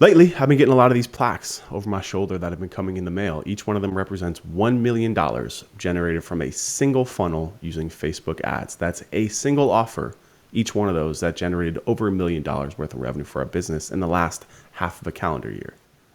Lately, I've been getting a lot of these plaques over my shoulder that have been coming in the mail. Each one of them represents $1 million generated from a single funnel using Facebook ads. That's a single offer. Each one of those that generated over $1 million worth of revenue for our business in the last half of a calendar year.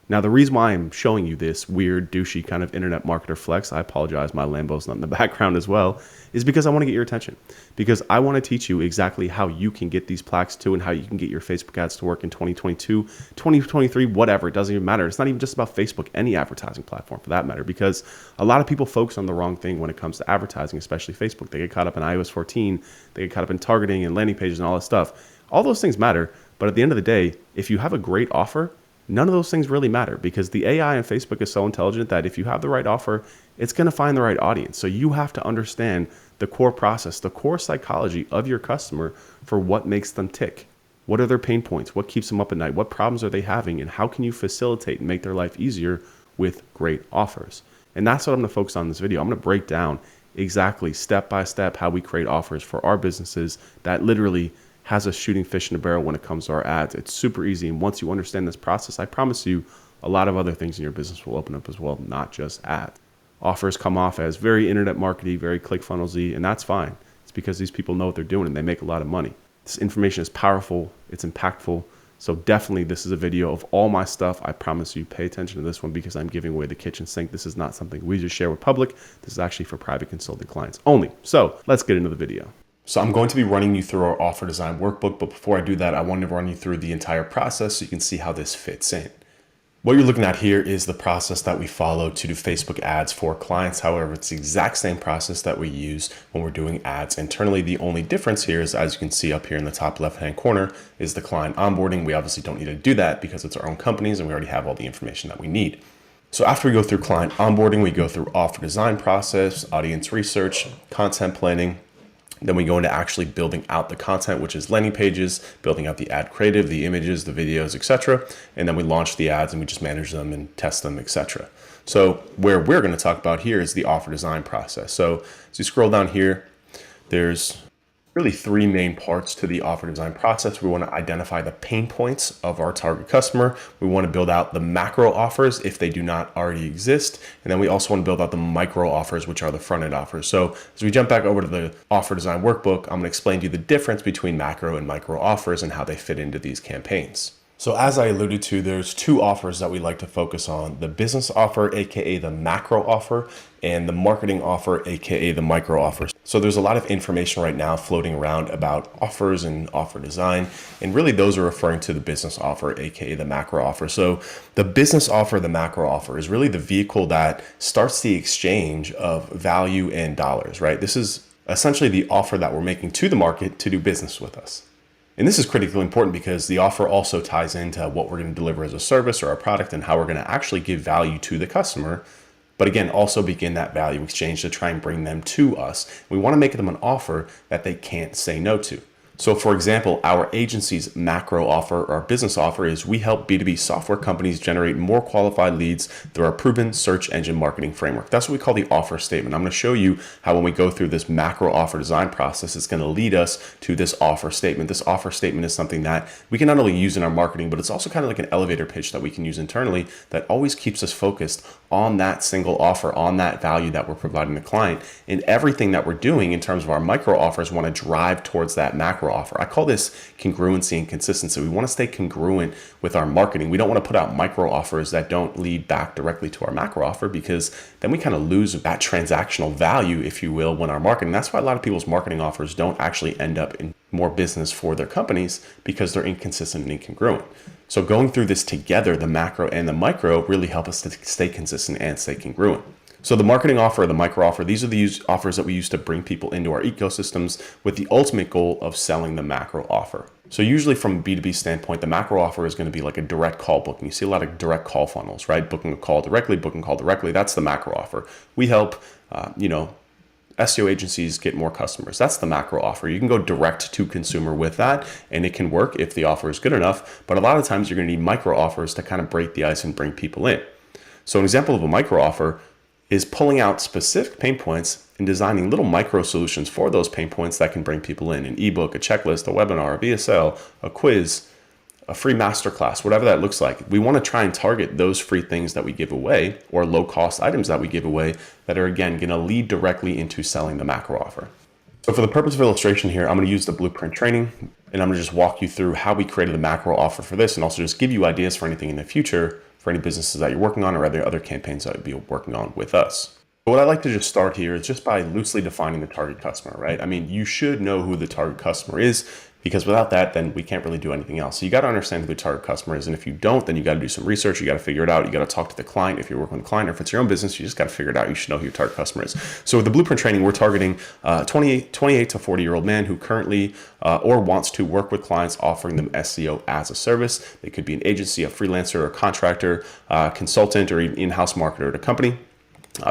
Now, the reason why I'm showing you this weird, douchey kind of internet marketer flex, I apologize, my Lambo's not in the background as well, is because I want to get your attention. Because I want to teach you exactly how you can get these plaques too and how you can get your Facebook ads to work in 2022, 2023, whatever. It doesn't even matter. It's not even just about Facebook, any advertising platform for that matter, because a lot of people focus on the wrong thing when it comes to advertising, especially Facebook. They get caught up in iOS 14, they get caught up in targeting and landing pages and all that stuff. All those things matter, but at the end of the day, if you have a great offer, none of those things really matter because the AI in Facebook is so intelligent that if you have the right offer, it's going to find the right audience. So you have to understand the core process, the core psychology of your customer for what makes them tick. What are their pain points? What keeps them up at night? What problems are they having? And how can you facilitate and make their life easier with great offers? And that's what I'm going to focus on in this video. I'm going to break down exactly step by step how we create offers for our businesses that literally has us shooting fish in a barrel when it comes to our ads. It's super easy. And once you understand this process, I promise you a lot of other things in your business will open up as well, not just ads. Offers come off as very internet marketing, very ClickFunnels-y, and that's fine. It's because these people know what they're doing and they make a lot of money. This information is powerful. It's impactful. So definitely this is a video of all my stuff. I promise you pay attention to this one because I'm giving away the kitchen sink. This is not something we just share with public. This is actually for private consulting clients only. So let's get into the video. So I'm going to be running you through our offer design workbook, but before I do that, I want to run you through the entire process so you can see how this fits in. What you're looking at here is the process that we follow to do Facebook ads for clients. However, it's the exact same process that we use when we're doing ads internally. The only difference here is, as you can see up here in the top left-hand corner, is the client onboarding. We obviously don't need to do that because it's our own companies and we already have all the information that we need. So after we go through client onboarding, we go through offer design process, audience research, content planning. Then we go into actually building out the content, which is landing pages, building out the ad creative, the images, the videos, etc. And then we launch the ads and we just manage them and test them, etc. So where we're going to talk about here is the offer design process. So as you scroll down here, there's really three main parts to the offer design process. We want to identify the pain points of our target customer. We want to build out the macro offers if they do not already exist. And then we also want to build out the micro offers, which are the front end offers. So as we jump back over to the offer design workbook, I'm going to explain to you the difference between macro and micro offers and how they fit into these campaigns. So as I alluded to, there's two offers that we like to focus on: the business offer, aka the macro offer, and the marketing offer, aka the micro offer. So there's a lot of information right now floating around about offers and offer design, and really those are referring to the business offer, aka the macro offer. So the business offer, the macro offer, is really the vehicle that starts the exchange of value and dollars, right? This is essentially the offer that we're making to the market to do business with us. And this is critically important because the offer also ties into what we're going to deliver as a service or a product and how we're going to actually give value to the customer. But again, also begin that value exchange to try and bring them to us. We want to make them an offer that they can't say no to. So for example, our agency's macro offer or business offer is we help B2B software companies generate more qualified leads through our proven search engine marketing framework. That's what we call the offer statement. I'm going to show you how when we go through this macro offer design process, it's going to lead us to this offer statement. This offer statement is something that we can not only use in our marketing, but it's also kind of like an elevator pitch that we can use internally that always keeps us focused on that single offer, on that value that we're providing the client. And everything that we're doing in terms of our micro offers want to drive towards that macro offer. I call this congruency and consistency. We want to stay congruent with our marketing. We don't want to put out micro offers that don't lead back directly to our macro offer because then we kind of lose that transactional value, if you will, when our marketing. That's why a lot of people's marketing offers don't actually end up in more business for their companies because they're inconsistent and incongruent. So going through this together, the macro and the micro really help us to stay consistent and stay congruent. So the marketing offer, the micro offer, these are the offers that we use to bring people into our ecosystems with the ultimate goal of selling the macro offer. So usually from a B2B standpoint, the macro offer is going to be like a direct call booking. You see a lot of direct call funnels, right? Booking a call directly, That's the macro offer. We help, SEO agencies get more customers. That's the macro offer. You can go direct to consumer with that and it can work if the offer is good enough. But a lot of times you're going to need micro offers to kind of break the ice and bring people in. So an example of a micro offer is pulling out specific pain points and designing little micro solutions for those pain points that can bring people in. An ebook, a checklist, a webinar, a VSL, a quiz, a free masterclass, whatever that looks like. We want to try and target those free things that we give away or low cost items that we give away that are, again, going to lead directly into selling the macro offer. So for the purpose of illustration here, I'm going to use the blueprint training, and I'm going to just walk you through how we created the macro offer for this, and also just give you ideas for anything in the future for any businesses that you're working on or other campaigns that you'll be working on with us. But what I like to just start here is just by loosely defining the target customer, right? I mean, you should know who the target customer is, because without that, then we can't really do anything else. So you got to understand who the target customer is. And if you don't, then you got to do some research. You got to figure it out. You got to talk to the client. If you're working with a client, or if it's your own business, you just got to figure it out. You should know who your target customer is. So with the blueprint training, we're targeting 28 to 40-year-old man who currently or wants to work with clients offering them SEO as a service. They could be an agency, a freelancer, or a contractor, consultant, or even in-house marketer at a company.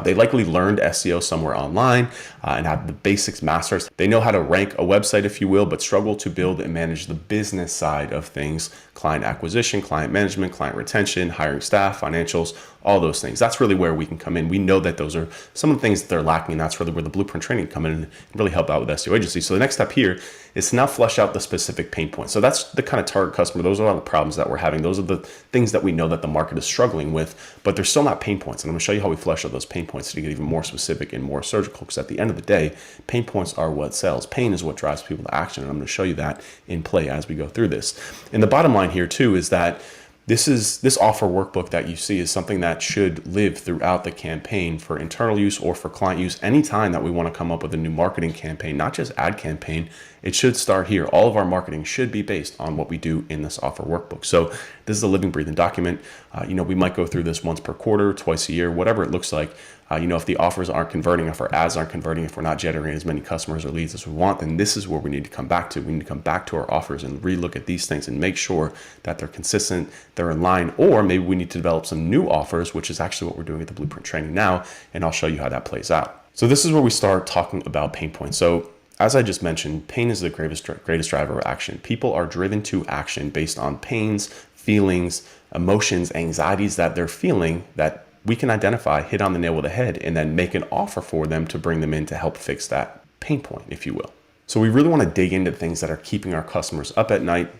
They likely learned SEO somewhere online and have the basics masters. They know how to rank a website, if you will, but struggle to build and manage the business side of things: client acquisition, client management, client retention, hiring staff, financials, all those things. That's really where we can come in. We know that those are some of the things that they're lacking, and that's really where the blueprint training come in and really help out with SEO agencies. So the next step here is to now flesh out the specific pain points. So that's the kind of target customer. Those are all the problems that we're having. Those are the things that we know that the market is struggling with, but they're still not pain points. And I'm going to show you how we flesh out those pain points to get even more specific and more surgical, because at the end of the day, pain points are what sells. Pain is what drives people to action, and I'm going to show you that in play as we go through this. And the bottom line here too is that this offer workbook that you see is something that should live throughout the campaign for internal use or for client use. Anytime that we want to come up with a new marketing campaign, not just ad campaign, it should start here. All of our marketing should be based on what we do in this offer workbook. So this is a living, breathing document. We might go through this once per quarter, twice a year, whatever it looks like. If the offers aren't converting, if our ads aren't converting, if we're not generating as many customers or leads as we want, then this is where we need to come back to. We need to come back to our offers and relook at these things and make sure that they're consistent, they're in line, or maybe we need to develop some new offers, which is actually what we're doing at the blueprint training now, and I'll show you how that plays out. So this is where we start talking about pain points. So as I just mentioned, pain is the greatest driver of action. People are driven to action based on pains, feelings, emotions, anxieties that they're feeling that we can identify, hit on the nail with the head, and then make an offer for them to bring them in to help fix that pain point, if you will. So we really want to dig into things that are keeping our customers up at night,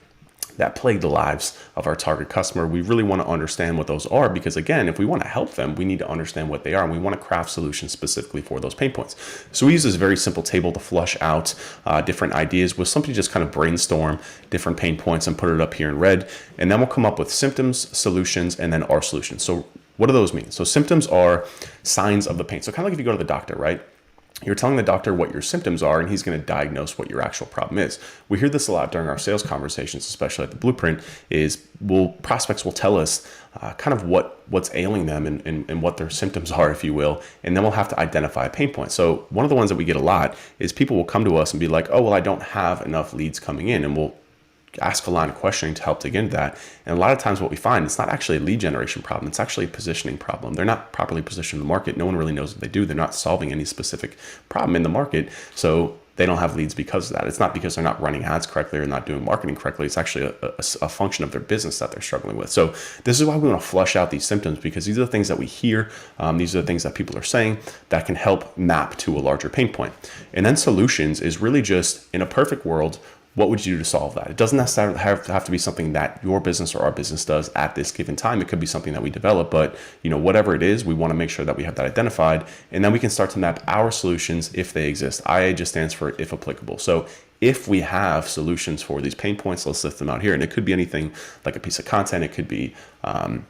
that plague the lives of our target customer. We really want to understand what those are, because again, if we want to help them, we need to understand what they are, and we want to craft solutions specifically for those pain points. So we use this very simple table to flush out different ideas. We'll simply just kind of brainstorm different pain points and put it up here in red, and then we'll come up with symptoms, solutions, and then our solutions. So what do those mean? So symptoms are signs of the pain. So kind of like if you go to the doctor, right? You're telling the doctor what your symptoms are, and he's going to diagnose what your actual problem is. We hear this a lot during our sales conversations, especially at the blueprint, prospects will tell us kind of what's ailing them and what their symptoms are, if you will, and then we'll have to identify a pain point. So one of the ones that we get a lot is people will come to us and be like, oh, well, I don't have enough leads coming in, and we'll ask a line of questioning to help dig into that. And a lot of times what we find, it's not actually a lead generation problem. It's actually a positioning problem. They're not properly positioned in the market. No one really knows what they do. They're not solving any specific problem in the market. So they don't have leads because of that. It's not because they're not running ads correctly or not doing marketing correctly. It's actually a function of their business that they're struggling with. So this is why we want to flush out these symptoms, because these are the things that we hear. These are the things that people are saying that can help map to a larger pain point. And then solutions is really just, in a perfect world, what would you do to solve that? It doesn't necessarily have to be something that your business or our business does at this given time. It could be something that we develop, but whatever it is, we want to make sure that we have that identified, and then we can start to map our solutions if they exist. IA just stands for if applicable. So if we have solutions for these pain points, let's list them out here. And it could be anything like a piece of content. It could be, a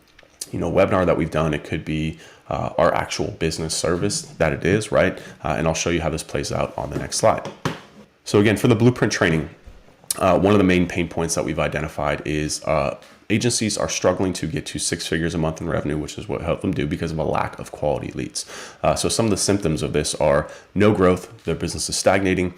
webinar that we've done. It could be our actual business service that it is, right? And I'll show you how this plays out on the next slide. So again, for the blueprint training, one of the main pain points that we've identified is agencies are struggling to get to 6 figures a month in revenue, which is what helped them do, because of a lack of quality leads. So some of the symptoms of this are no growth, their business is stagnating,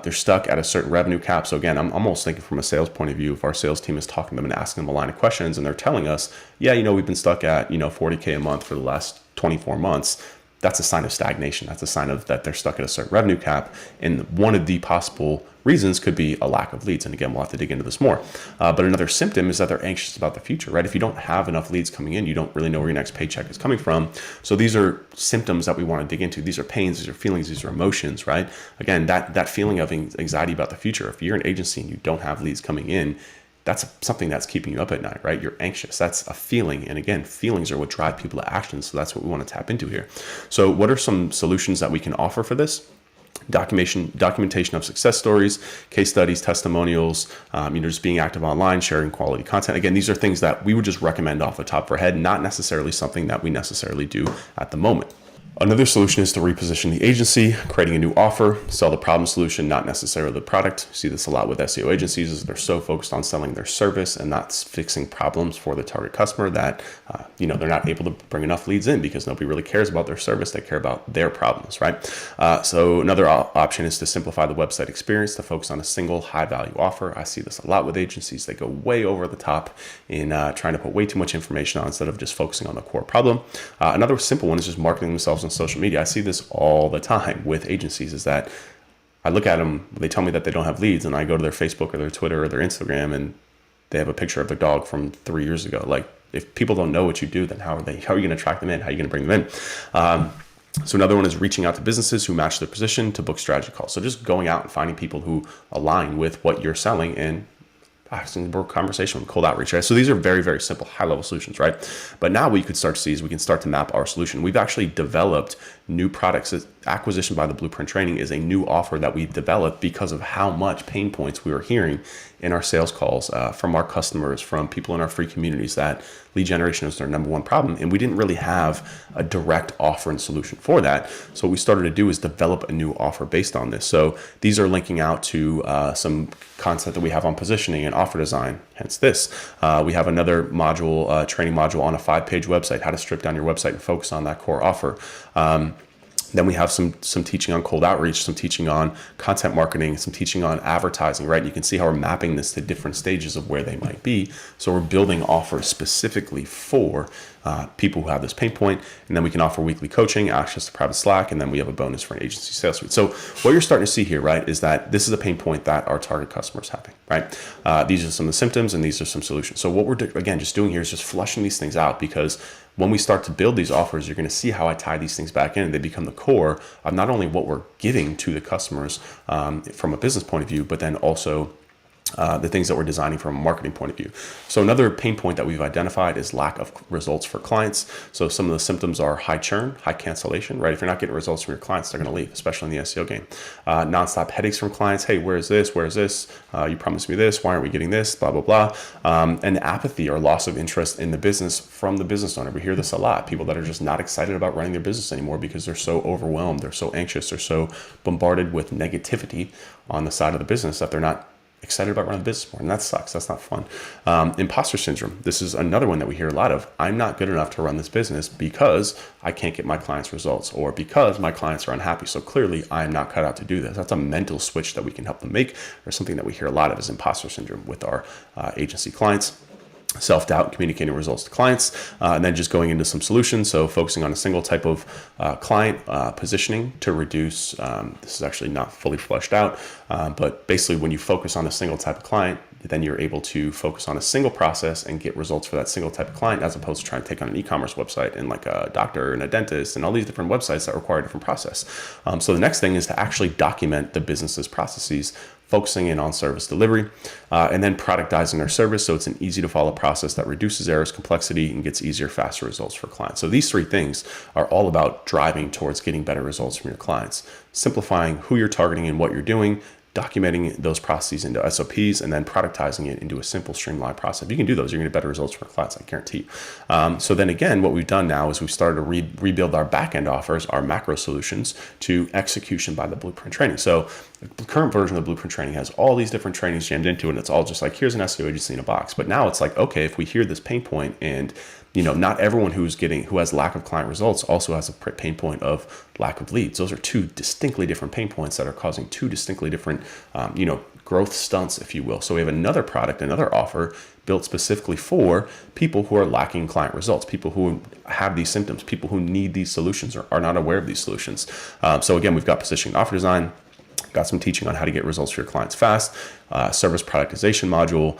they're stuck at a certain revenue cap. So again, I'm almost thinking from a sales point of view, if our sales team is talking to them and asking them a line of questions and they're telling us, yeah, we've been stuck at, $40K a month for the last 24 months. That's a sign of stagnation. That's a sign of that they're stuck at a certain revenue cap. And one of the possible reasons could be a lack of leads. And again, we'll have to dig into this more. But another symptom is that they're anxious about the future, right? If you don't have enough leads coming in, you don't really know where your next paycheck is coming from. So these are symptoms that we want to dig into. These are pains, these are feelings, these are emotions, right? Again, that feeling of anxiety about the future. If you're an agency and you don't have leads coming in, that's something that's keeping you up at night, right? You're anxious. That's a feeling. And again, feelings are what drive people to action. So that's what we want to tap into here. So what are some solutions that we can offer for this? Documentation of success stories, case studies, testimonials, just being active online, sharing quality content. Again, these are things that we would just recommend off the top of our head, not necessarily something that we necessarily do at the moment. Another solution is to reposition the agency, creating a new offer, sell the problem solution, not necessarily the product. You see this a lot with SEO agencies, is they're so focused on selling their service and not fixing problems for the target customer that they're not able to bring enough leads in because nobody really cares about their service. They care about their problems, right? So another option is to simplify the website experience, to focus on a single high value offer. I see this a lot with agencies. They go way over the top in trying to put way too much information on instead of just focusing on the core problem. Another simple one is just marketing themselves on social media. I see this all the time with agencies, is that I look at them, they tell me that they don't have leads, and I go to their Facebook or their Twitter or their Instagram and they have a picture of their dog from 3 years ago. Like, if people don't know what you do, then how are you going to attract them in? How are you going to bring them in? So another one is reaching out to businesses who match their position to book strategy calls. So just going out and finding people who align with what you're selling and asking for a conversation with cold outreach, right? So these are very, very simple, high-level solutions, right? But now what you could start to see is we can start to map our solution. We've actually developed new products. Acquisition by the Blueprint Training is a new offer that we developed because of how much pain points we were hearing in our sales calls from our customers, from people in our free communities, that lead generation is their number one problem. And we didn't really have a direct offer and solution for that. So what we started to do is develop a new offer based on this. So these are linking out to some content that we have on positioning and offer design, hence this. We have another module, training module on a 5-page website, how to strip down your website and focus on that core offer. Then we have some teaching on cold outreach, some teaching on content marketing, some teaching on advertising, right? You can see how we're mapping this to different stages of where they might be. So we're building offers specifically for people who have this pain point. And then we can offer weekly coaching, access to private Slack, and then we have a bonus for an agency sales suite. So what you're starting to see here, right, is that this is a pain point that our target customer is having, right? These are some of the symptoms and these are some solutions. So what we're, again, just doing here is just flushing these things out, because when we start to build these offers, you're going to see how I tie these things back in, and they become the core of not only what we're giving to the customers from a business point of view, but then also the things that we're designing from a marketing point of view. So another pain point that we've identified is lack of results for clients. So some of the symptoms are high churn, high cancellation, right? If you're not getting results from your clients, they're going to leave, especially in the SEO game. Nonstop headaches from clients. Hey, where's this? Where's this? You promised me this. Why aren't we getting this? Blah, blah, blah. And apathy or loss of interest in the business from the business owner. We hear this a lot. People that are just not excited about running their business anymore because they're so overwhelmed. They're so anxious. They're so bombarded with negativity on the side of the business that they're not excited about running the business more, and that sucks. That's not fun. Imposter syndrome. This is another one that we hear a lot of. I'm not good enough to run this business because I can't get my clients results, or because my clients are unhappy. So clearly I'm not cut out to do this. That's a mental switch that we can help them make, or something that we hear a lot of is imposter syndrome with our agency clients. Self-doubt, communicating results to clients, and then just going into some solutions. So focusing on a single type of client positioning to reduce, this is actually not fully fleshed out, but basically when you focus on a single type of client, then you're able to focus on a single process and get results for that single type of client, as opposed to trying to take on an e-commerce website and like a doctor and a dentist and all these different websites that require a different process. So the next thing is to actually document the business's processes, focusing in on service delivery, and then productizing their service so it's an easy to follow process that reduces errors, complexity, and gets easier, faster results for clients. So these three things are all about driving towards getting better results from your clients, simplifying who you're targeting and what you're doing, documenting those processes into SOPs, and then productizing it into a simple, streamlined process. If you can do those, you're going to get better results for clients, I guarantee you. So then again, what we've done now is we've started to rebuild our back-end offers, our macro solutions, to execution by the Blueprint Training. So the current version of the Blueprint Training has all these different trainings jammed into it, and it's all just like, here's an SEO agency in a box. But now it's like, okay, if we hear this pain point, and not everyone who has lack of client results also has a pain point of lack of leads. Those are two distinctly different pain points that are causing two distinctly different, growth stunts, if you will. So we have another product, another offer built specifically for people who are lacking client results, people who have these symptoms, people who need these solutions or are not aware of these solutions. So again, we've got positioning, offer design, got some teaching on how to get results for your clients fast, service productization module,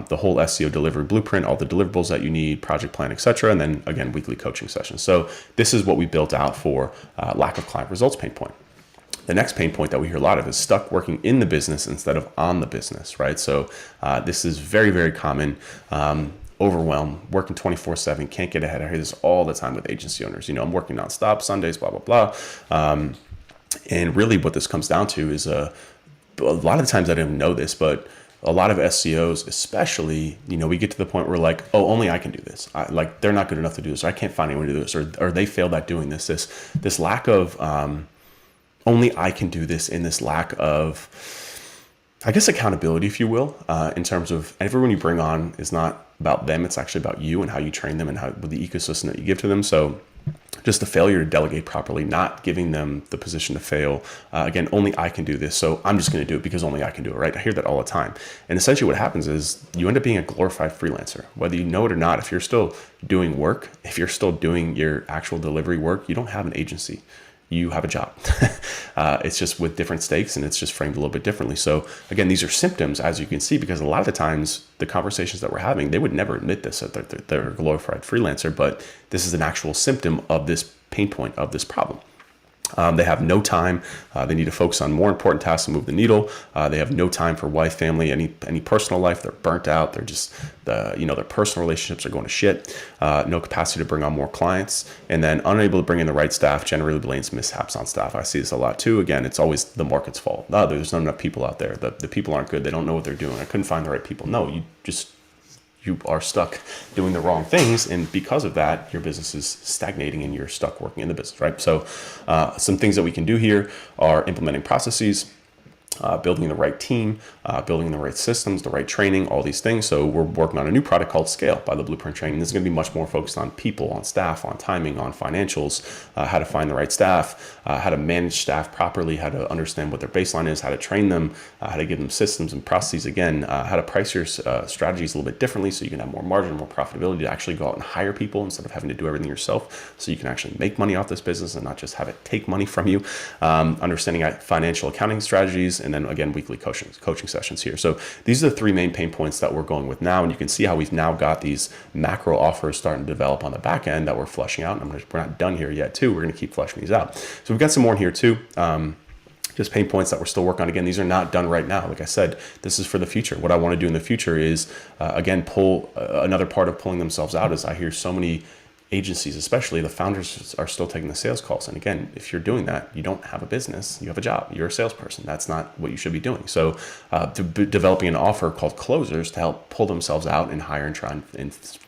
the whole SEO delivery blueprint, all the deliverables that you need, project plan, etc. And then again, weekly coaching sessions. So this is what we built out for lack of client results pain point. The next pain point that we hear a lot of is stuck working in the business instead of on the business, right? So this is very, very common. Overwhelmed, working 24/7, can't get ahead. I hear this all the time with agency owners. I'm working nonstop, Sundays, blah, blah, blah. And really what this comes down to is a lot of the times I didn't know this, but a lot of SEOs, especially, we get to the point where like, oh, only I can do this. Like they're not good enough to do this. Or I can't find anyone to do this, or they failed at doing this. This lack of only I can do this, and this lack of, I guess, accountability, if you will, in terms of everyone you bring on is not about them. It's actually about you and how you train them and how with the ecosystem that you give to them. So just the failure to delegate properly, not giving them the position to fail. Again, only I can do this, so I'm just going to do it because only I can do it, right? I hear that all the time. And essentially what happens is you end up being a glorified freelancer. Whether you know it or not, if you're still doing work, if you're still doing your actual delivery work, you don't have an agency. You have a job. It's just with different stakes, and it's just framed a little bit differently. So again, these are symptoms, as you can see, because a lot of the times the conversations that we're having, they would never admit this, that they're a glorified freelancer, but this is an actual symptom of this pain point, of this problem. They have no time. They need to focus on more important tasks to move the needle. They have no time for wife, family, any personal life. They're burnt out. They're just their personal relationships are going to shit. No capacity to bring on more clients, and then unable to bring in the right staff. Generally blames mishaps on staff. I see this a lot too. Again, it's always the market's fault. No, there's not enough people out there. The people aren't good. They don't know what they're doing. I couldn't find the right people. No, you are stuck doing the wrong things. And because of that, your business is stagnating and you're stuck working in the business, right? So some things that we can do here are implementing processes, building the right team, building the right systems, the right training, all these things. So we're working on a new product called Scale by the Blueprint Training. This is going to be much more focused on people, on staff, on timing, on financials, how to find the right staff, how to manage staff properly, how to understand what their baseline is, how to train them, how to give them systems and processes. Again, how to price your strategies a little bit differently so you can have more margin, more profitability to actually go out and hire people instead of having to do everything yourself, so you can actually make money off this business and not just have it take money from you. Understanding financial accounting strategies, and then again, weekly coaching sessions here. So these are the three main pain points that we're going with now. And you can see how we've now got these macro offers starting to develop on the back end that we're flushing out. And we're not done here yet too. We're going to keep flushing these out. So we've got some more in here too. Just pain points that we're still working on. Again, these are not done right now. Like I said, this is for the future. What I want to do in the future is, again, pull another part of pulling themselves out is I hear so many agencies, especially the founders, are still taking the sales calls. And again, if you're doing that, you don't have a business, you have a job, you're a salesperson. That's not what you should be doing. So developing an offer called Closers to help pull themselves out and hire and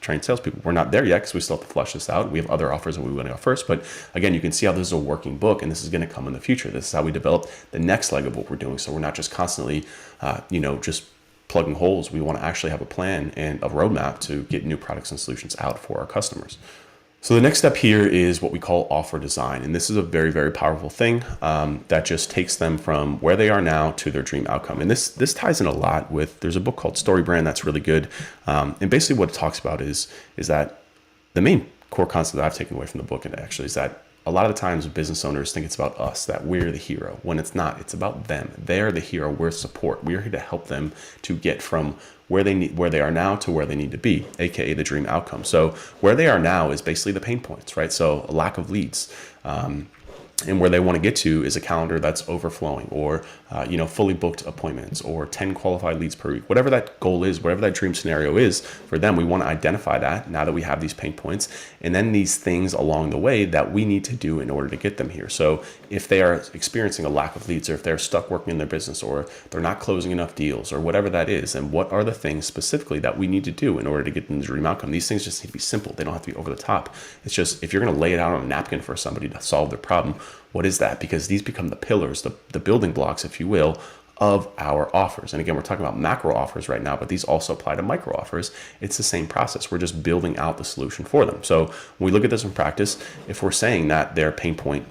train salespeople. We're not there yet because we still have to flush this out. We have other offers that we want to go first. But again, you can see how this is a working book, and this is going to come in the future. This is how we develop the next leg of what we're doing. So we're not just constantly, just plugging holes. We want to actually have a plan and a roadmap to get new products and solutions out for our customers. So the next step here is what we call offer design. And this is a very, very powerful thing that just takes them from where they are now to their dream outcome. And this ties in a lot with, there's a book called StoryBrand that's really good. And basically what it talks about is that the main core concept that I've taken away from the book, and actually, is that a lot of the times business owners think it's about us, that we're the hero, when it's not. It's about them. They're the hero. We're support. We're here to help them to get from where they are now to where they need to be, aka the dream outcome. So where they are now is basically the pain points, right? So a lack of leads. And where they want to get to is a calendar that's overflowing, or fully booked appointments, or 10 qualified leads per week. Whatever that goal is, whatever that dream scenario is for them, we want to identify that now that we have these pain points, and then these things along the way that we need to do in order to get them here. So if they are experiencing a lack of leads, or if they're stuck working in their business, or they're not closing enough deals, or whatever that is, and what are the things specifically that we need to do in order to get them the dream outcome? These things just need to be simple. They don't have to be over the top. It's just, if you're going to lay it out on a napkin for somebody to solve their problem, what is that? Because these become the pillars, the building blocks, if you will, of our offers. And again, we're talking about macro offers right now, but these also apply to micro offers. It's the same process. We're just building out the solution for them. So when we look at this in practice, if we're saying that their pain point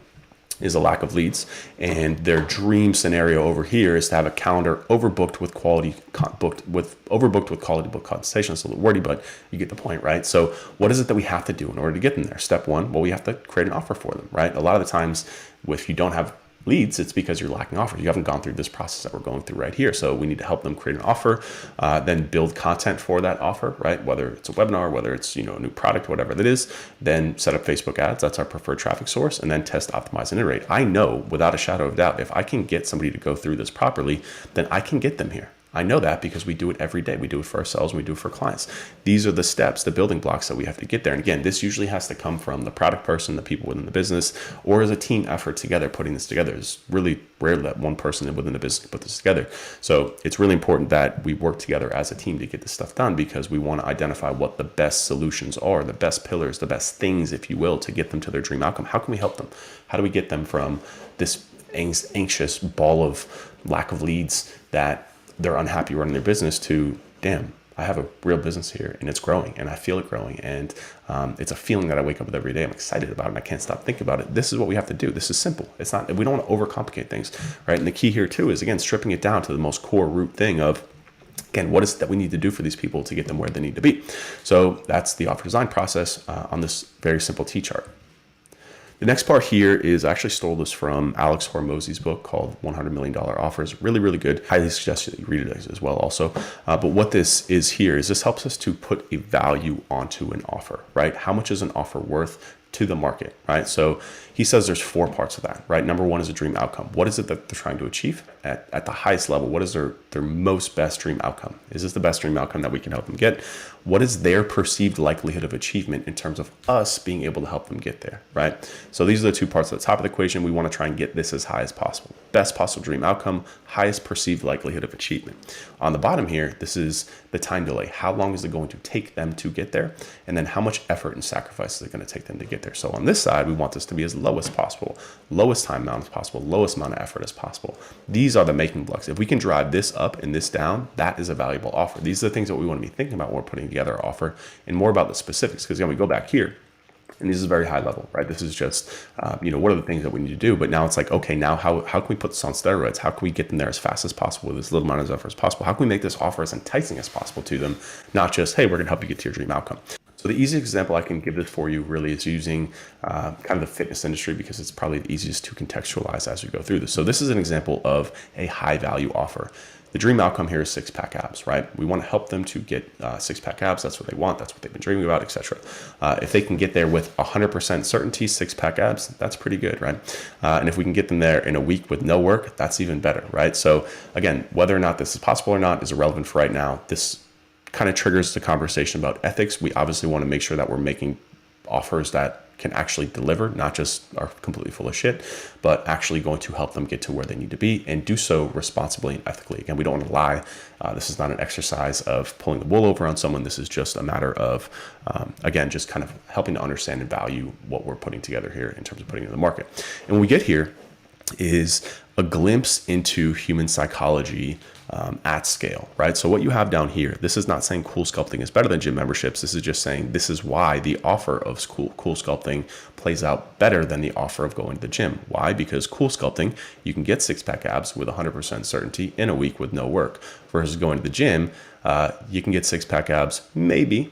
is a lack of leads, and their dream scenario over here is to have a calendar overbooked with quality book consultations. It's a little wordy, but you get the point, right? So what is it that we have to do in order to get them there? Step one, well, we have to create an offer for them, right? A lot of the times, if you don't have leads, it's because you're lacking offers. You haven't gone through this process that we're going through right here. So we need to help them create an offer, then build content for that offer, right? Whether it's a webinar, whether it's, a new product, whatever that is, then set up Facebook ads. That's our preferred traffic source, and then test, optimize, and iterate. I know without a shadow of doubt, if I can get somebody to go through this properly, then I can get them here. I know that because we do it every day. We do it for ourselves and we do it for clients. These are the steps, the building blocks that we have to get there. And again, this usually has to come from the product person, the people within the business, or as a team effort together, putting this together. It's really rare that one person within the business can put this together. So it's really important that we work together as a team to get this stuff done, because we want to identify what the best solutions are, the best pillars, the best things, if you will, to get them to their dream outcome. How can we help them? How do we get them from this anxious ball of lack of leads that they're unhappy running their business to, damn, I have a real business here and it's growing and I feel it growing. And it's a feeling that I wake up with every day. I'm excited about it and I can't stop thinking about it. This is what we have to do. This is simple. It's not, we don't want to overcomplicate things, right? And the key here too is, again, stripping it down to the most core root thing of, again, what is it that we need to do for these people to get them where they need to be? So that's the offer design process on this very simple T-chart. The next part here is, I actually stole this from Alex Hormozi's book called $100 Million Offers. Really, really good. Highly suggest that you read it as well also. But what this is here is this helps us to put a value onto an offer, right? How much is an offer worth to the market, right? So he says there's 4 parts of that, right? Number 1 is a dream outcome. What is it that they're trying to achieve at the highest level? What is their most best dream outcome? Is this the best dream outcome that we can help them get? What is their perceived likelihood of achievement in terms of us being able to help them get there, right? So these are the 2 parts at the top of the equation. We want to try and get this as high as possible. Best possible dream outcome, highest perceived likelihood of achievement. On the bottom here, this is the time delay. How long is it going to take them to get there? And then how much effort and sacrifice is it going to take them to get there? So on this side, we want this to be as low as possible, lowest time amount as possible, lowest amount of effort as possible. These are the making blocks. If we can drive this up and this down, that is a valuable offer. These are the things that we want to be thinking about when we're putting together our offer, and more about the specifics. Because again, we go back here, and this is very high level, right? This is just, what are the things that we need to do? But now it's like, okay, now how can we put this on steroids? How can we get them there as fast as possible with as little amount of effort as possible? How can we make this offer as enticing as possible to them? Not just, hey, we're going to help you get to your dream outcome. So the easiest example I can give this for you really is using kind of the fitness industry, because it's probably the easiest to contextualize as we go through this. So this is an example of a high value offer. The dream outcome here is 6-pack abs, right? We want to help them to get 6-pack abs. That's what they want. That's what they've been dreaming about, etc. If they can get there with 100% certainty, 6-pack abs, that's pretty good, right? And if we can get them there in a week with no work, that's even better, right? So again, whether or not this is possible or not is irrelevant for right now. This kind of triggers the conversation about ethics. We obviously want to make sure that we're making offers that can actually deliver, not just are completely full of shit, but actually going to help them get to where they need to be, and do so responsibly and ethically. Again, we don't want to lie. This is not an exercise of pulling the wool over on someone. This is just a matter of, again, just kind of helping to understand and value what we're putting together here in terms of putting it in the market. And when we get here is a glimpse into human psychology at scale, right? So what you have down here, this is not saying Cool Sculpting is better than gym memberships. This is just saying this is why the offer of Cool Sculpting plays out better than the offer of going to the gym. Why? Because Cool Sculpting, you can get 6-pack abs with 100% certainty in a week with no work, versus going to the gym, you can get 6-pack abs, maybe,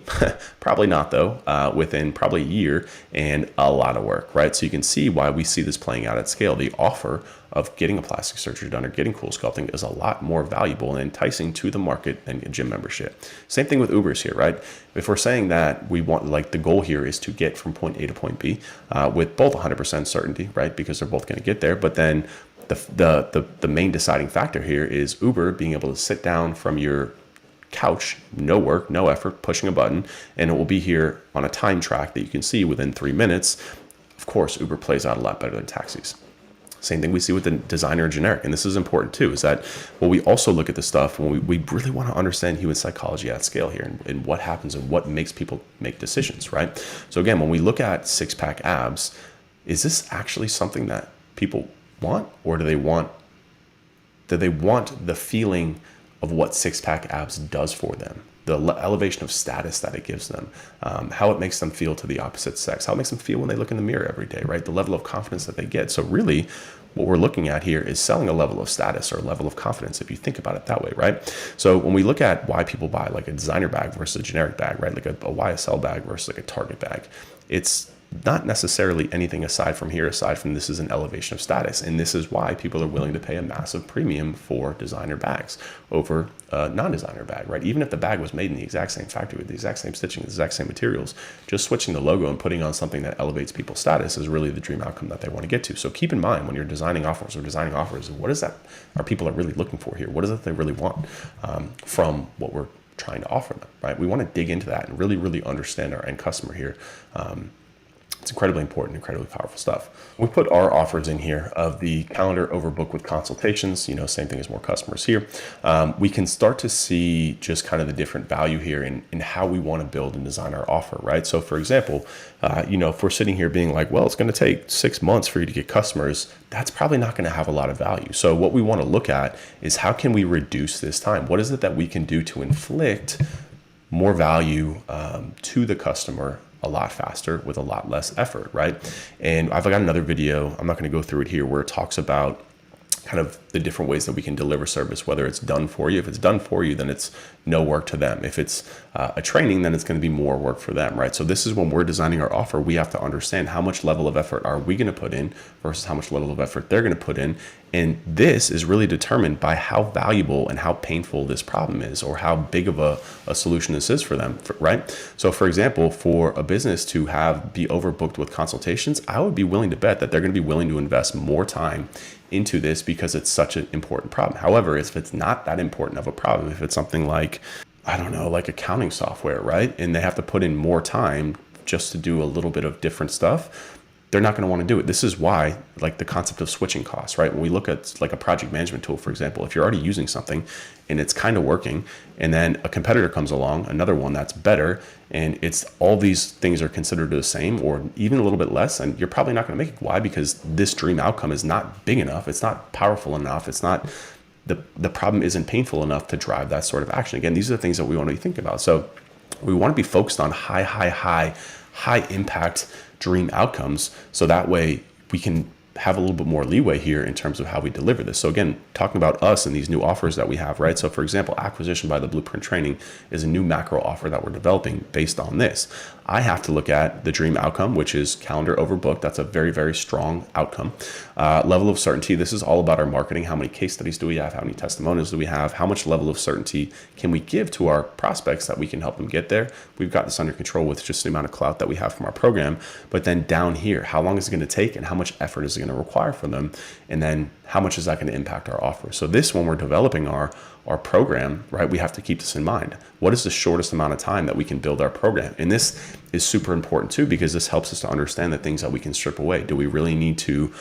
probably not though, within probably a year and a lot of work, right? So you can see why we see this playing out at scale. The offer of getting a plastic surgery done or getting Cool Sculpting is a lot more valuable and enticing to the market than a gym membership. Same thing with Ubers here, right? If we're saying that we want, like, the goal here is to get from point A to point B with both 100% certainty, right? Because they're both going to get there. But then the main deciding factor here is Uber being able to sit down from your couch, no work, no effort, pushing a button, and it will be here on a time track that you can see within 3 minutes. Of course, Uber plays out a lot better than taxis. Same thing we see with the designer and generic. And this is important too, is that when we also look at the stuff, when we really want to understand human psychology at scale here, and what happens and what makes people make decisions, right? So again, when we look at 6-pack abs, is this actually something that people want, or do they want the feeling of what 6-pack abs does for them, the elevation of status that it gives them, how it makes them feel to the opposite sex, how it makes them feel when they look in the mirror every day, right? The level of confidence that they get. So really what we're looking at here is selling a level of status or a level of confidence, if you think about it that way, right? So when we look at why people buy like a designer bag versus a generic bag, right? Like a YSL bag versus like a Target bag, it's not necessarily anything aside from here, aside from this is an elevation of status. And this is why people are willing to pay a massive premium for designer bags over a non-designer bag, right? Even if the bag was made in the exact same factory with the exact same stitching, the exact same materials, just switching the logo and putting on something that elevates people's status is really the dream outcome that they want to get to. So keep in mind when you're designing offers, what is that are people are really looking for here? What is it they really want from what we're trying to offer them, right? We want to dig into that and really, really understand our end customer here. It's incredibly important, incredibly powerful stuff. We put our offers in here of the calendar overbook with consultations, same thing as more customers here. We can start to see just kind of the different value here in how we want to build and design our offer, right? So for example, if we're sitting here being like, well, it's going to take 6 months for you to get customers, that's probably not going to have a lot of value. So what we want to look at is how can we reduce this time? What is it that we can do to inflict more value to the customer a lot faster with a lot less effort, right? And I've got another video, I'm not going to go through it here, where it talks about kind of the different ways that we can deliver service, whether it's done for you. If it's done for you, then it's no work to them. If it's a training, then it's going to be more work for them, right? So this is when we're designing our offer, we have to understand how much level of effort are we going to put in versus how much level of effort they're going to put in. And this is really determined by how valuable and how painful this problem is, or how big of a solution this is for them, right? So for example, for a business to be overbooked with consultations, I would be willing to bet that they're going to be willing to invest more time into this because it's such an important problem. However, if it's not that important of a problem, if it's something like, I don't know, like accounting software, right? And they have to put in more time just to do a little bit of different stuff, they're not going to want to do it. This is why, like the concept of switching costs, right? When we look at like a project management tool, for example, if you're already using something and it's kind of working, and then a competitor comes along, another one that's better, and it's all these things are considered the same or even a little bit less, and you're probably not going to make it. Why? Because this dream outcome is not big enough. It's not powerful enough. It's not, the problem isn't painful enough to drive that sort of action. Again, these are the things that we want to be thinking about. So we want to be focused on high impact dream outcomes, so that way we can have a little bit more leeway here in terms of how we deliver this. So again, talking about us and these new offers that we have, right? So for example, Acquisition by the Blueprint Training is a new macro offer that we're developing based on this. I have to look at the dream outcome, which is calendar overbooked. That's a very, very strong outcome. Level of certainty. This is all about our marketing. How many case studies do we have? How many testimonials do we have? How much level of certainty can we give to our prospects that we can help them get there? We've got this under control with just the amount of clout that we have from our program. But then down here, how long is it going to take and how much effort is it going to require from them? And then how much is that going to impact our offer? So this, when we're developing our program, right, we have to keep this in mind. What is the shortest amount of time that we can build our program? And this is super important too, because this helps us to understand the things that we can strip away. Do we really need to,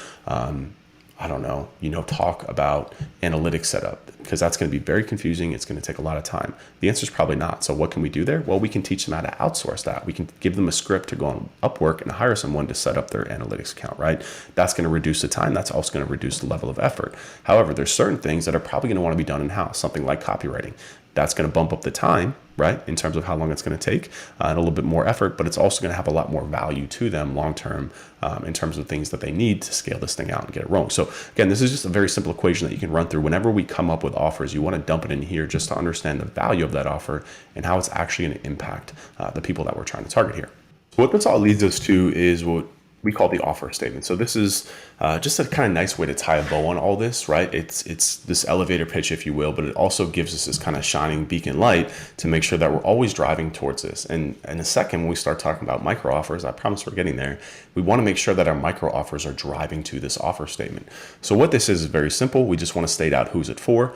talk about analytics setup? Because that's going to be very confusing. It's going to take a lot of time. The answer is probably not. So what can we do there? Well, we can teach them how to outsource that. We can give them a script to go on Upwork and hire someone to set up their analytics account, right? That's going to reduce the time. That's also going to reduce the level of effort. However, there's certain things that are probably going to want to be done in-house, something like copywriting. That's going to bump up the time, right, in terms of how long it's going to take and a little bit more effort, but it's also going to have a lot more value to them long-term in terms of things that they need to scale this thing out and get it rolling. So again, this is just a very simple equation that you can run through. Whenever we come up with offers, you want to dump it in here just to understand the value of that offer and how it's actually going to impact the people that we're trying to target here. So what this all leads us to is what we call the offer statement. So this is just a kind of nice way to tie a bow on all this, right? It's this elevator pitch, if you will, but it also gives us this kind of shining beacon light to make sure that we're always driving towards this. And in a second, when we start talking about micro offers, I promise we're getting there, we want to make sure that our micro offers are driving to this offer statement. So what this is very simple. We just want to state out who's it for,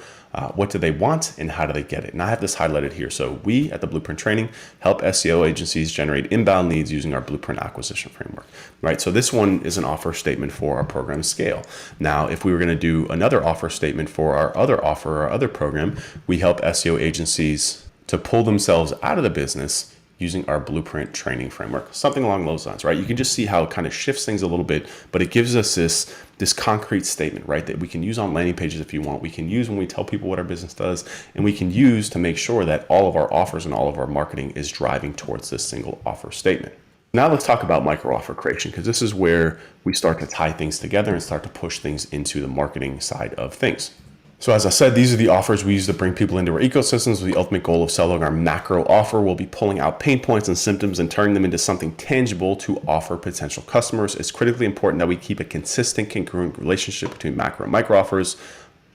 what do they want, and how do they get it. And I have this highlighted here. So we at the Blueprint Training help SEO agencies generate inbound leads using our Blueprint acquisition framework, right? So this one is an offer statement for our program Scale. Now, if we were going to do another offer statement for our other offer, our other program, we help SEO agencies to pull themselves out of the business using our Blueprint Training framework, something along those lines, right? You can just see how it kind of shifts things a little bit, but it gives us this concrete statement, right, that we can use on landing pages if you want. We can use when we tell people what our business does, and we can use to make sure that all of our offers and all of our marketing is driving towards this single offer statement. Now let's talk about micro offer creation, because this is where we start to tie things together and start to push things into the marketing side of things. So as I said, these are the offers we use to bring people into our ecosystems with the ultimate goal of selling our macro offer. We'll be pulling out pain points and symptoms and turning them into something tangible to offer potential customers. It's critically important that we keep a consistent, congruent relationship between macro and micro offers.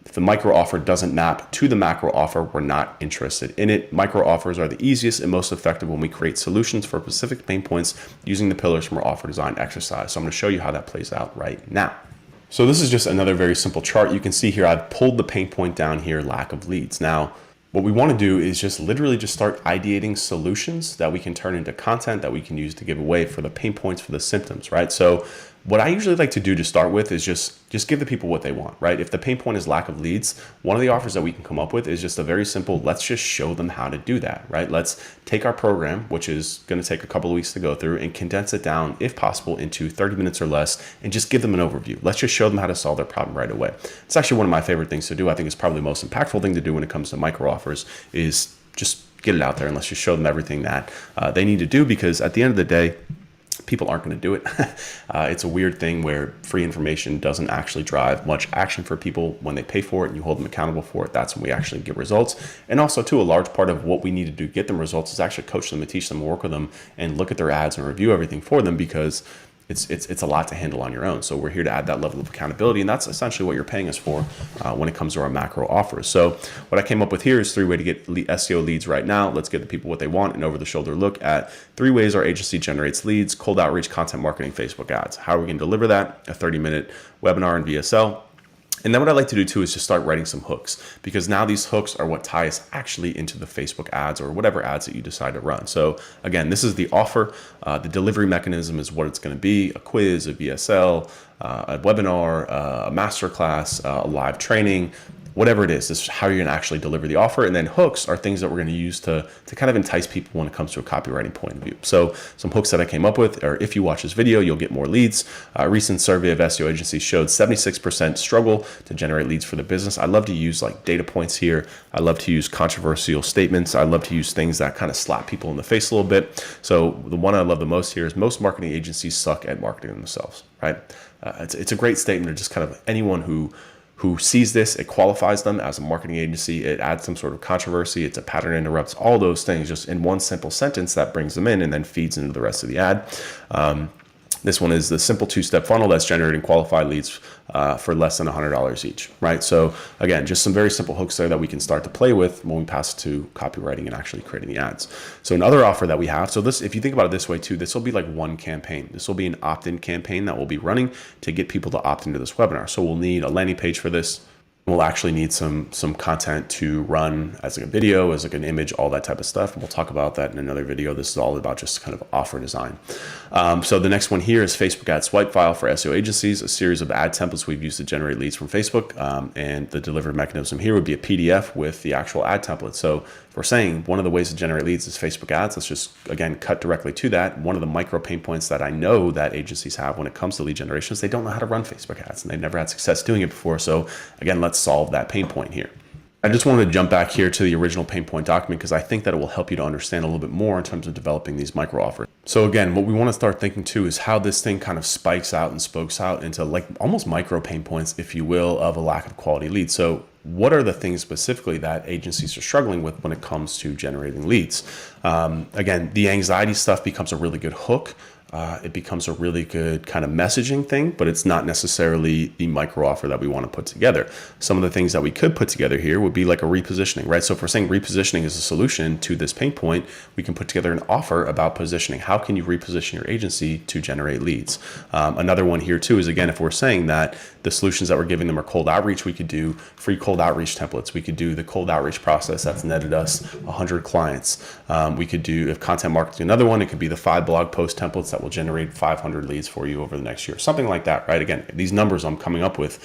If the micro offer doesn't map to the macro offer, we're not interested in it. Micro offers are the easiest and most effective when we create solutions for specific pain points using the pillars from our offer design exercise. So I'm going to show you how that plays out right now. So this is just another very simple chart. You can see here, I've pulled the pain point down here, lack of leads. Now, what we want to do is just literally just start ideating solutions that we can turn into content that we can use to give away for the pain points, for the symptoms, right? So what I usually like to do to start with is just give the people what they want, right? If the pain point is lack of leads, one of the offers that we can come up with is just a very simple, let's just show them how to do that, right? Let's take our program, which is going to take a couple of weeks to go through, and condense it down, if possible, into 30 minutes or less, and just give them an overview. Let's just show them how to solve their problem right away. It's actually one of my favorite things to do. I think it's probably the most impactful thing to do when it comes to micro offers is just get it out there and let's just show them everything that they need to do, because at the end of the day, people aren't going to do it. It's a weird thing where free information doesn't actually drive much action for people. When they pay for it and you hold them accountable for it, that's when we actually get results. And also too, a large part of what we need to do to get them results is actually coach them and teach them, work with them, and look at their ads and review everything for them, because it's a lot to handle on your own. So we're here to add that level of accountability, and that's essentially what you're paying us for when it comes to our macro offers. So what I came up with here is 3 ways to get SEO leads right now. Let's give the people what they want, and over the shoulder look at 3 ways our agency generates leads: cold outreach, content marketing, Facebook ads. How are we going to deliver that? A 30-minute webinar in VSL. And then what I like to do too is just start writing some hooks, because now these hooks are what tie us actually into the Facebook ads or whatever ads that you decide to run. So again, this is the offer. The delivery mechanism is what it's going to be: a quiz, a VSL, a webinar, a masterclass, a live training. Whatever it is, this is how you're going to actually deliver the offer. And then hooks are things that we're going to use to kind of entice people when it comes to a copywriting point of view. So some hooks that I came up with are: if you watch this video, you'll get more leads. A recent survey of SEO agencies showed 76% struggle to generate leads for the business. I love to use like data points here. I love to use controversial statements. I love to use things that kind of slap people in the face a little bit. So the one I love the most here is: most marketing agencies suck at marketing themselves, right? It's a great statement of just kind of anyone who sees this. It qualifies them as a marketing agency. It adds some sort of controversy. It's a pattern interrupts, all those things just in one simple sentence that brings them in and then feeds into the rest of the ad. This one is the simple 2-step funnel that's generating qualified leads for less than $100 each, right? So again, just some very simple hooks there that we can start to play with when we pass to copywriting and actually creating the ads. So another offer that we have, so this, if you think about it this way too, this will be like one campaign. This will be an opt-in campaign that we'll be running to get people to opt into this webinar. So we'll need a landing page for this. We'll actually need some content to run as like a video, as like an image, all that type of stuff. And we'll talk about that in another video. This is all about just kind of offer design. So the next one here is Facebook ad swipe file for SEO agencies, a series of ad templates we've used to generate leads from Facebook. And the delivery mechanism here would be a PDF with the actual ad template. So if we're saying one of the ways to generate leads is Facebook ads, let's just, again, cut directly to that. One of the micro pain points that I know that agencies have when it comes to lead generation is they don't know how to run Facebook ads, and they've never had success doing it before. So again, let's solve that pain point here. I just wanted to jump back here to the original pain point document, because I think that it will help you to understand a little bit more in terms of developing these micro offers. So again, what we want to start thinking too is how this thing kind of spikes out and spokes out into like almost micro pain points, if you will, of a lack of quality leads. So what are the things specifically that agencies are struggling with when it comes to generating leads? Again, the anxiety stuff becomes a really good hook. It becomes a really good kind of messaging thing, but it's not necessarily the micro offer that we want to put together. Some of the things that we could put together here would be like a repositioning, right? So if we're saying repositioning is a solution to this pain point, we can put together an offer about positioning. How can you reposition your agency to generate leads? Another one here too is, again, if we're saying that the solutions that we're giving them are cold outreach, we could do free cold outreach templates. We could do the cold outreach process that's netted us 100 clients. We could do, if content marketing, another one, it could be the 5 blog post templates that will generate 500 leads for you over the next year, something like that, right? Again, these numbers I'm coming up with,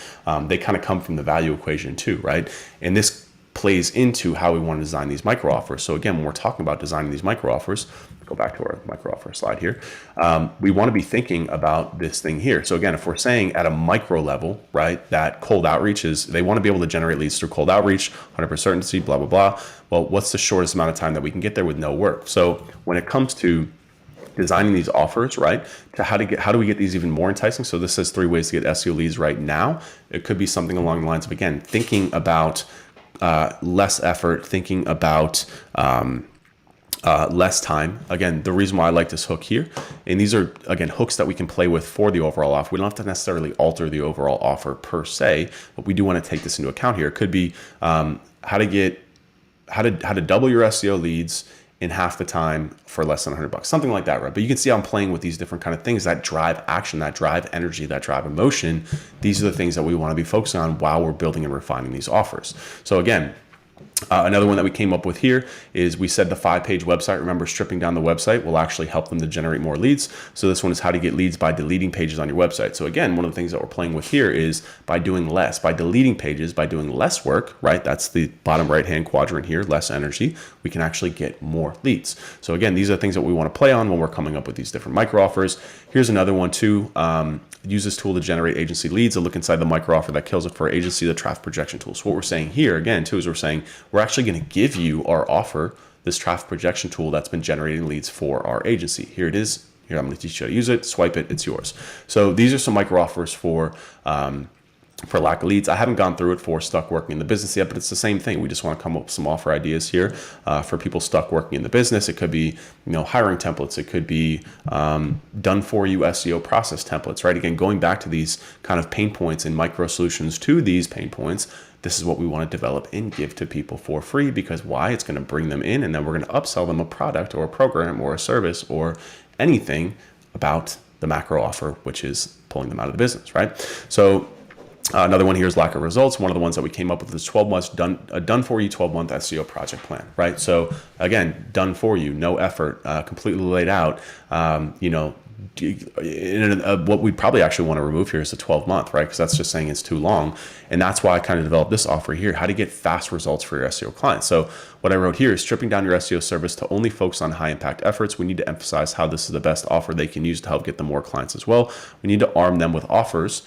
they kind of come from the value equation too, right? And this plays into how we want to design these micro offers. So again, when we're talking about designing these micro offers, go back to our micro offer slide here. We want to be thinking about this thing here. So again, if we're saying at a micro level, right, that cold outreach is, they want to be able to generate leads through cold outreach, 100% certainty, blah, blah, blah. Well, what's the shortest amount of time that we can get there with no work? So when it comes to designing these offers, right? To how do we get these even more enticing? So this says 3 ways to get SEO leads right now. It could be something along the lines of, again, thinking about less effort, thinking about less time. Again, the reason why I like this hook here, and these are, again, hooks that we can play with for the overall offer. We don't have to necessarily alter the overall offer per se, but we do want to take this into account here. It could be how to double your SEO leads in half the time for less than $100, something like that, right? But you can see I'm playing with these different kind of things that drive action, that drive energy, that drive emotion. These are the things that we want to be focusing on while we're building and refining these offers. So again, another one that we came up with here is we said the 5-page website. Remember, stripping down the website will actually help them to generate more leads. So this one is how to get leads by deleting pages on your website. So again, one of the things that we're playing with here is by doing less, by deleting pages, by doing less work, right? That's the bottom right-hand quadrant here, less energy. We can actually get more leads. So again, these are things that we want to play on when we're coming up with these different micro offers. Here's another one too. Use this tool to generate agency leads. A look inside the micro offer that kills it for agency, the traffic projection tool. So what we're saying here again too is we're saying we're actually going to give you our offer, this traffic projection tool that's been generating leads for our agency. Here it is. Here, I'm going to teach you how to use it. Swipe it. It's yours. So these are some micro offers for lack of leads. I haven't gone through it for stuck working in the business yet, but it's the same thing. We just want to come up with some offer ideas here for people stuck working in the business. It could be, hiring templates. It could be done for you SEO process templates, right? Again, going back to these kind of pain points and micro solutions to these pain points. This is what we want to develop and give to people for free, because why? It's going to bring them in, and then we're going to upsell them a product or a program or a service or anything about the macro offer, which is pulling them out of the business, right? So another one here is lack of results. One of the ones that we came up with is 12 months done for you 12-month SEO project plan, right? So again, done for you, no effort, completely laid out. What we probably actually want to remove here is the 12-month, right? Because that's just saying it's too long. And that's why I kind of developed this offer here, how to get fast results for your SEO clients. So what I wrote here is stripping down your SEO service to only focus on high impact efforts. We need to emphasize how this is the best offer they can use to help get them more clients as well. We need to arm them with offers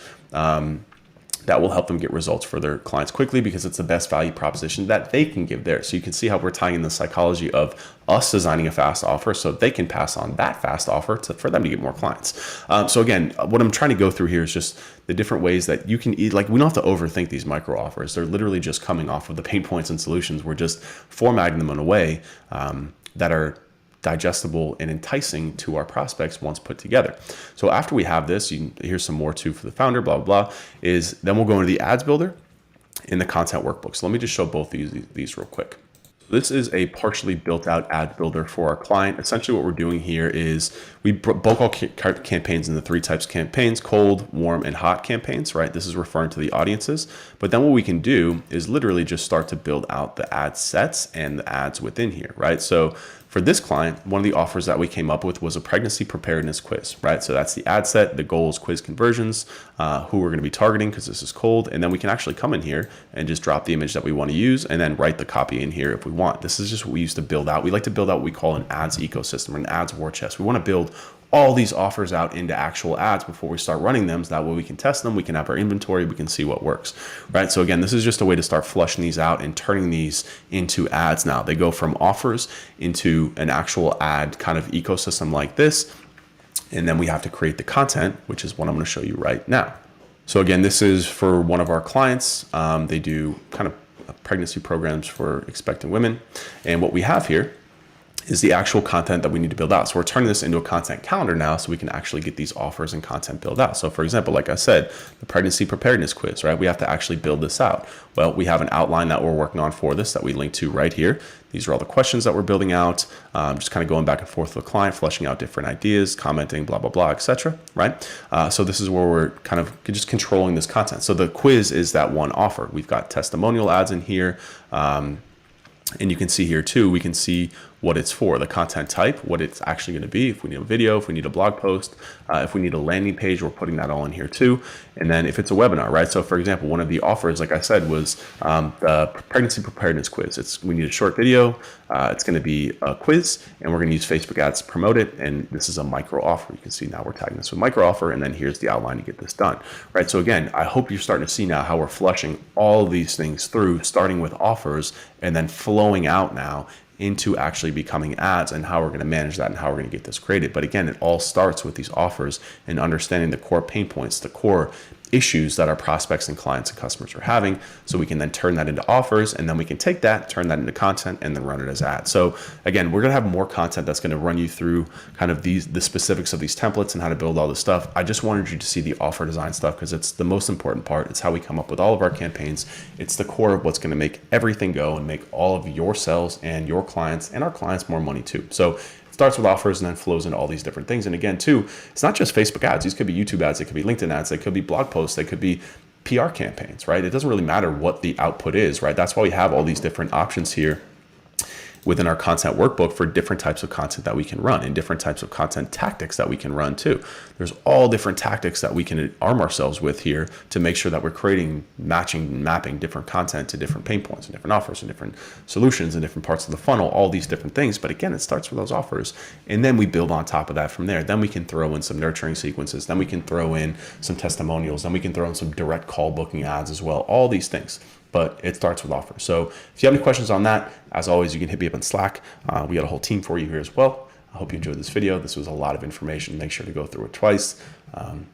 that will help them get results for their clients quickly, because it's the best value proposition that they can give there. So you can see how we're tying in the psychology of us designing a fast offer so they can pass on that fast offer for them to get more clients. So again, what I'm trying to go through here is just the different ways that you can eat. Like, we don't have to overthink these micro offers. They're literally just coming off of the pain points and solutions. We're just formatting them in a way that are digestible and enticing to our prospects once put together. So after we have this, here's some more too for the founder, blah, blah, blah, is then we'll go into the ads builder in the content workbook. So let me just show both these real quick. This is a partially built out ad builder for our client. Essentially what we're doing here is we bulk all campaigns into 3 types of campaigns: cold, warm, and hot campaigns, right? This is referring to the audiences. But then what we can do is literally just start to build out the ad sets and the ads within here, right? So for this client, one of the offers that we came up with was a pregnancy preparedness quiz, right? So that's the ad set, the goals, quiz conversions, who we're going to be targeting because this is cold. And then we can actually come in here and just drop the image that we want to use and then write the copy in here if we want. This is just what we used to build out. We like to build out what we call an ads ecosystem, or an ads war chest. We want to build all these offers out into actual ads before we start running them. So that way we can test them, we can have our inventory, we can see what works, right? So again, this is just a way to start flushing these out and turning these into ads now. They go from offers into an actual ad kind of ecosystem like this. And then we have to create the content, which is what I'm going to show you right now. So again, this is for one of our clients. They do kind of pregnancy programs for expectant women. And what we have here is the actual content that we need to build out. So we're turning this into a content calendar now so we can actually get these offers and content built out. So for example, like I said, the pregnancy preparedness quiz, right? We have to actually build this out. Well, we have an outline that we're working on for this that we link to right here. These are all the questions that we're building out, just kind of going back and forth with the client, fleshing out different ideas, commenting, blah, blah, blah, etc. Right? So this is where we're kind of just controlling this content. So the quiz is that one offer. We've got testimonial ads in here. And you can see here too, we can see what it's for, the content type, what it's actually going to be. If we need a video, if we need a blog post, if we need a landing page, we're putting that all in here too. And then if it's a webinar, right? So for example, one of the offers, like I said, was the pregnancy preparedness quiz. We need a short video. It's going to be a quiz, and we're going to use Facebook ads to promote it. And this is a micro offer. You can see now we're tagging this with micro offer, and then here's the outline to get this done, right? So again, I hope you're starting to see now how we're flushing all of these things through, starting with offers and then flowing out now into actually becoming ads and how we're going to manage that and how we're going to get this created. But again, it all starts with these offers and understanding the core pain points, the core issues that our prospects and clients and customers are having, so we can then turn that into offers, and then we can take that, turn that into content, and then run it as ads. So again, we're gonna have more content that's gonna run you through kind of the specifics of these templates and how to build all this stuff. I just wanted you to see the offer design stuff because it's the most important part. It's how we come up with all of our campaigns. It's the core of what's gonna make everything go and make all of your sales and your clients and our clients more money too. So starts with offers and then flows into all these different things. And again, too, it's not just Facebook ads. These could be YouTube ads. It could be LinkedIn ads. They could be blog posts. They could be PR campaigns, right? It doesn't really matter what the output is, right? That's why we have all these different options here within our content workbook for different types of content that we can run and different types of content tactics that we can run too. There's all different tactics that we can arm ourselves with here to make sure that we're creating, matching, and mapping different content to different pain points and different offers and different solutions and different parts of the funnel, all these different things. But again, it starts with those offers, and then we build on top of that from there. Then we can throw in some nurturing sequences. Then we can throw in some testimonials. Then we can throw in some direct call booking ads as well, all these things. But it starts with offers. So if you have any questions on that, as always, you can hit me up on Slack. We got a whole team for you here as well. I hope you enjoyed this video. This was a lot of information. Make sure to go through it twice. And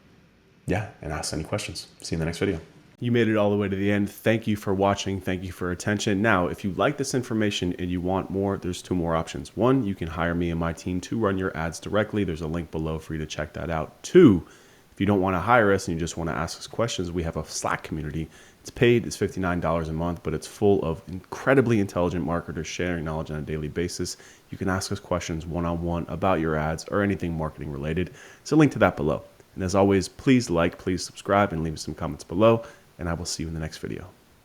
ask any questions. See you in the next video. You made it all the way to the end. Thank you for watching. Thank you for attention. Now, if you like this information and you want more, there's two more options. One, you can hire me and my team to run your ads directly. There's a link below for you to check that out. Two, if you don't want to hire us and you just want to ask us questions, we have a Slack community. It's paid, it's $59 a month, but it's full of incredibly intelligent marketers sharing knowledge on a daily basis. You can ask us questions one-on-one about your ads or anything marketing related. It's a link to that below. And as always, please like, please subscribe, and leave some comments below, and I will see you in the next video.